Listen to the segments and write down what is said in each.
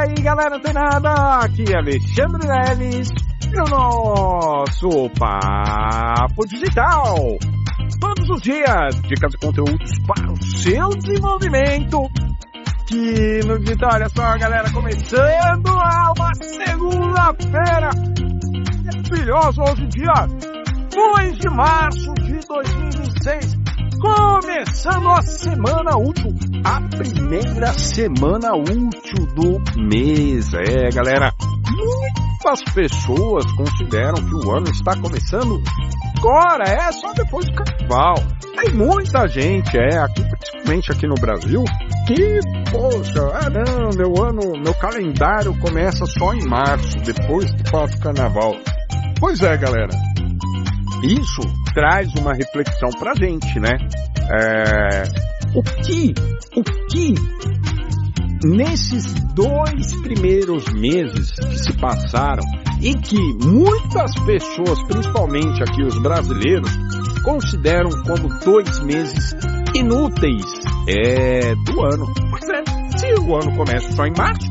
aí, galera antenada, aqui é Alexandre Leles e o nosso Papo Digital. Todos os dias, dicas e conteúdos para o seu desenvolvimento. Que no digital, olha só, galera, começando uma segunda-feira maravilhosa, hoje dia 2 de março de 2026. Começando a semana útil, a primeira semana útil do mês. Galera, muitas pessoas consideram que o ano está começando agora, só depois do carnaval. Tem muita gente, aqui, principalmente aqui no Brasil, que, poxa, meu calendário começa só em março, depois que passa o carnaval. Pois é, galera, isso traz uma reflexão pra gente, né? O que nesses 2 primeiros meses que se passaram e que muitas pessoas, principalmente aqui os brasileiros, consideram como 2 meses inúteis do ano. Pois se o ano começa só em março,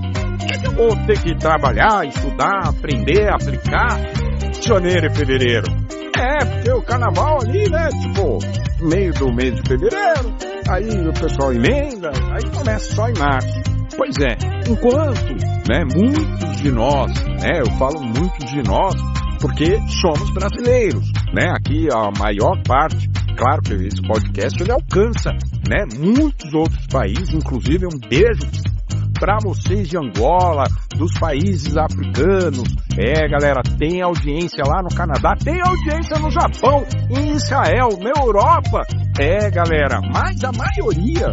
eu vou ter que trabalhar, estudar, aprender, aplicar janeiro e fevereiro. Porque o carnaval ali, né, meio do mês de fevereiro, aí o pessoal emenda, aí começa só em março. Pois enquanto, né, muitos de nós, eu falo muitos de nós, porque somos brasileiros, né, aqui a maior parte, claro que esse podcast ele alcança, né, muitos outros países, inclusive um beijo para vocês de Angola, dos países africanos. Galera, tem audiência lá no Canadá, tem audiência no Japão, em Israel, na Europa. Galera, mas a maioria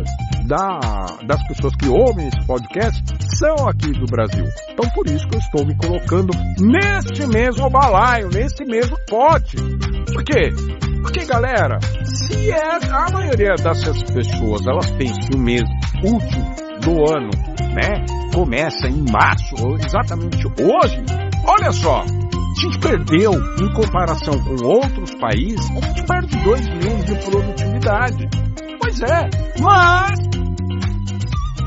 das pessoas que ouvem esse podcast são aqui do Brasil. Então por isso que eu estou me colocando neste mesmo balaio, nesse mesmo pote. Por quê? Porque, galera, se a maioria dessas pessoas, elas pensam que o mês útil do ano, né, começa em março, exatamente hoje, olha só, a gente perdeu, em comparação com outros países, a gente perde 2 meses de produtividade. Pois mas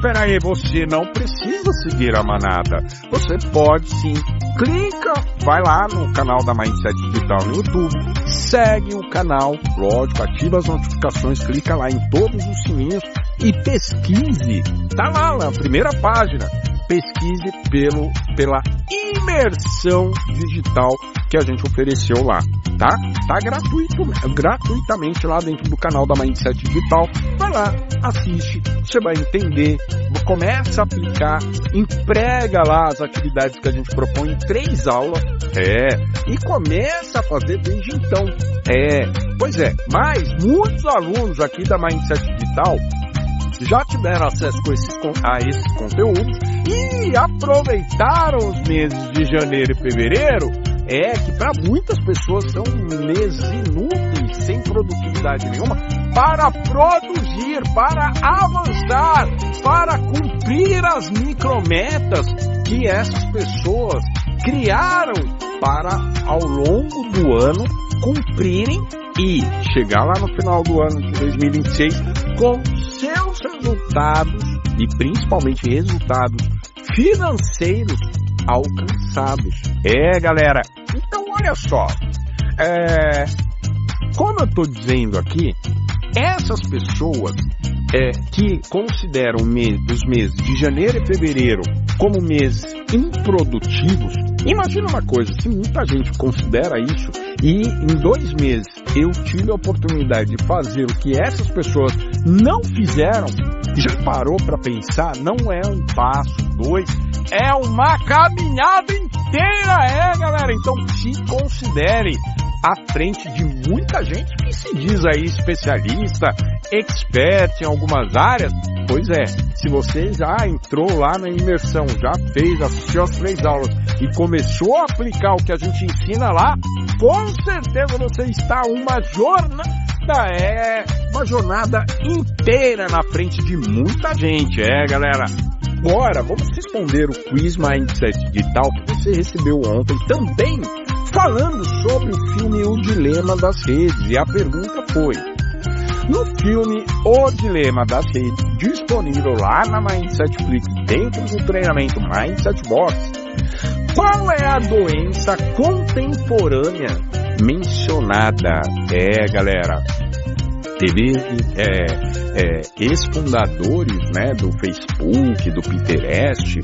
peraí, você não precisa seguir a manada. Você pode sim, vai lá no canal da Mindset Digital no YouTube, segue o canal, lógico, ativa as notificações, clica lá em todos os sininhos e pesquise, tá lá na primeira página, pesquise pela imersão digital que a gente ofereceu lá, tá? Tá gratuitamente lá dentro do canal da Mindset Digital. Vai lá, assiste, você vai entender, começa a aplicar, emprega lá as atividades que a gente propõe em 3 aulas, e começa a fazer desde então. Mas muitos alunos aqui da Mindset Digital já tiveram acesso a esses conteúdos e aproveitaram os meses de janeiro e fevereiro, que para muitas pessoas são meses inúteis, sem produtividade nenhuma, para produzir, para avançar, para cumprir as micrometas que essas pessoas criaram para, ao longo do ano, cumprirem e chegar lá no final do ano de 2026 com seus resultados e principalmente resultados financeiros alcançados. Galera, então olha só, como eu estou dizendo aqui, essas pessoas que consideram os meses de janeiro e fevereiro como meses improdutivos, imagina uma coisa, se muita gente considera isso e em 2 meses eu tive a oportunidade de fazer o que essas pessoas não fizeram, já parou para pensar? Não é um passo, 2, é uma caminhada inteira, galera. Então se considere à frente de muita gente que se diz aí especialista, expert em algumas áreas. Pois se você já entrou lá na imersão, já assistiu as 3 aulas e começou a aplicar o que a gente ensina lá, com certeza você está uma jornada inteira na frente de muita gente, galera. Agora, vamos responder o Quiz Mindset Digital que você recebeu ontem, também falando sobre o filme O Dilema das Redes. E a pergunta foi: no filme O Dilema das Redes, disponível lá na Mindsetflix, dentro do treinamento Mindset Box. Qual é a doença contemporânea mencionada? Galera, teve ex-fundadores, né, do Facebook, do Pinterest,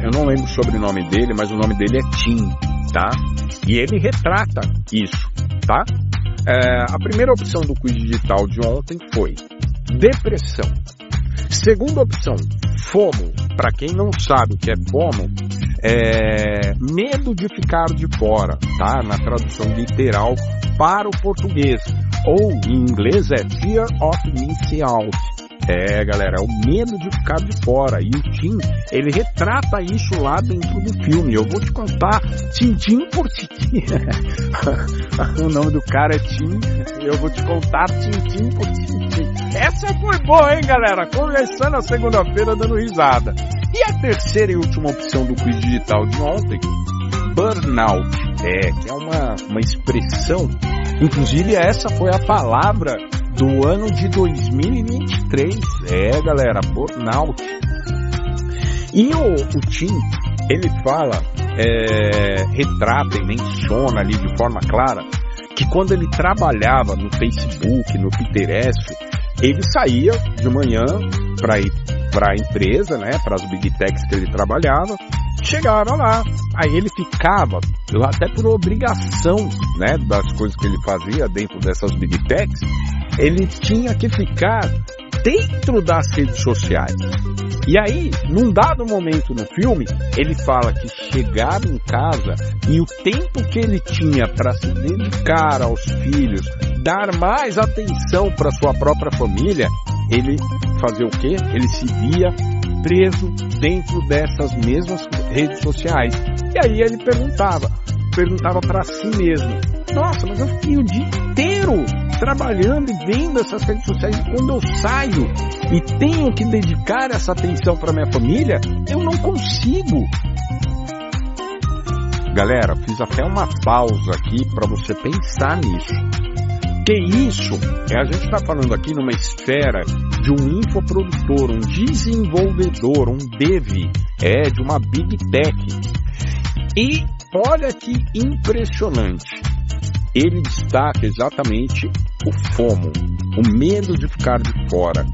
eu não lembro o sobrenome dele, mas o nome dele é Tim, tá? E ele retrata isso, tá? A primeira opção do quiz digital de ontem foi depressão. Segunda opção, FOMO. Para quem não sabe o que é FOMO, medo de ficar de fora, tá? Na tradução literal para o português. Ou em inglês é Fear of Missing Out. Galera, é o medo de ficar de fora. E o Tim, ele retrata isso lá dentro do filme. Eu vou te contar tintim por tintim. O nome do cara é Tim. Eu vou te contar tintim por tintim. Essa foi boa, hein, galera? Começando a segunda-feira dando risada. E a terceira e última opção do quiz digital de ontem, burnout. Que é uma expressão. Inclusive, essa foi a palavra do ano de 2023. Galera, burnout. E o Tim, ele fala, retrata e menciona ali de forma clara que quando ele trabalhava no Facebook, no Pinterest, ele saía de manhã para ir para a empresa, né, para as Big Techs que ele trabalhava, chegava lá, aí ele ficava, até por obrigação, né, das coisas que ele fazia dentro dessas Big Techs, ele tinha que ficar dentro das redes sociais. E aí, num dado momento no filme, ele fala que chegava em casa e o tempo que ele tinha para se dedicar aos filhos, dar mais atenção para sua própria família, ele fazia o quê? Ele se via preso dentro dessas mesmas redes sociais. E aí ele perguntava para si mesmo: nossa, mas eu fiquei o dia inteiro trabalhando e vendo essas redes sociais, e quando eu saio e tenho que dedicar essa atenção para minha família, eu não consigo. Galera, fiz até uma pausa aqui para você pensar nisso. Que isso? A gente está falando aqui numa esfera de um infoprodutor, um desenvolvedor, um dev, de uma Big Tech. E olha que impressionante. Ele destaca exatamente o FOMO, o medo de ficar de fora.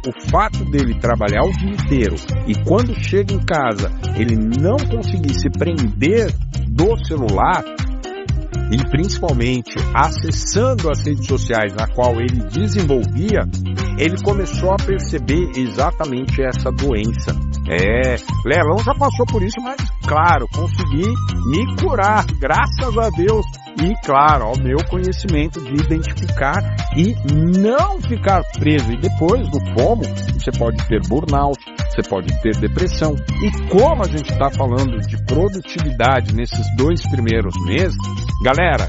O fato dele trabalhar o dia inteiro e quando chega em casa ele não conseguir se prender do celular, e principalmente acessando as redes sociais na qual ele desenvolvia, ele começou a perceber exatamente essa doença. Lelão já passou por isso, mas claro, consegui me curar, graças a Deus, e claro, ao meu conhecimento de identificar e não ficar preso. E depois do FOMO, você pode ter burnout, você pode ter depressão. E como a gente está falando de produtividade nesses 2 primeiros meses, galera,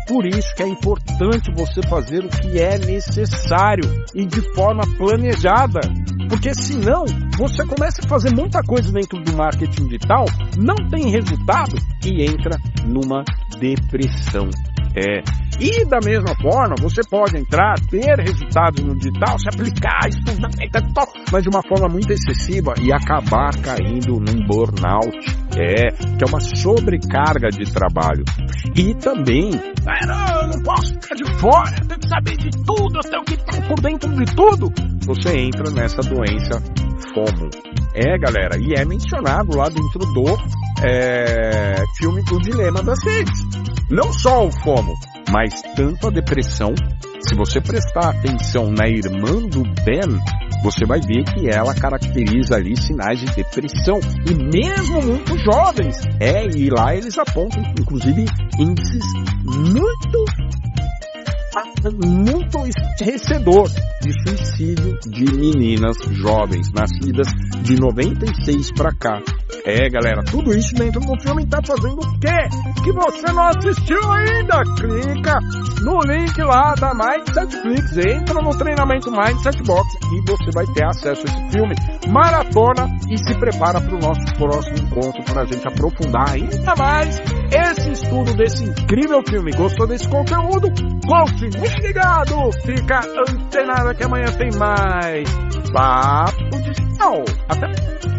por isso que é importante você fazer o que é necessário e de forma planejada. Porque senão você começa a fazer muita coisa dentro do marketing digital, não tem resultado e entra numa depressão. E da mesma forma, você pode entrar, ter resultados no digital, se aplicar, estudar, mas de uma forma muito excessiva e acabar caindo num burnout, que é uma sobrecarga de trabalho. E também, eu não posso ficar de fora, eu tenho que saber de tudo, eu tenho que estar por dentro de tudo. Você entra nessa doença FOMO. Galera, e é mencionado lá dentro do filme O Dilema das Redes. Não só o FOMO, mas tanto a depressão. Se você prestar atenção na irmã do Ben, você vai ver que ela caracteriza ali sinais de depressão. E mesmo muito jovens. E lá eles apontam, inclusive, índices muito estarrecedor de suicídio de meninas jovens, nascidas de 96 para cá. Galera, tudo isso dentro do filme tá fazendo o quê? Que você não assistiu ainda? Clica no link lá da Netflix, entra no treinamento Mindset Box e você vai ter acesso a esse filme. Maratona e se prepara para o nosso próximo encontro para a gente aprofundar ainda mais esse estudo desse incrível filme. Gostou desse conteúdo? Continue ligado! Fica antenado que amanhã tem mais Papo Digital. Até!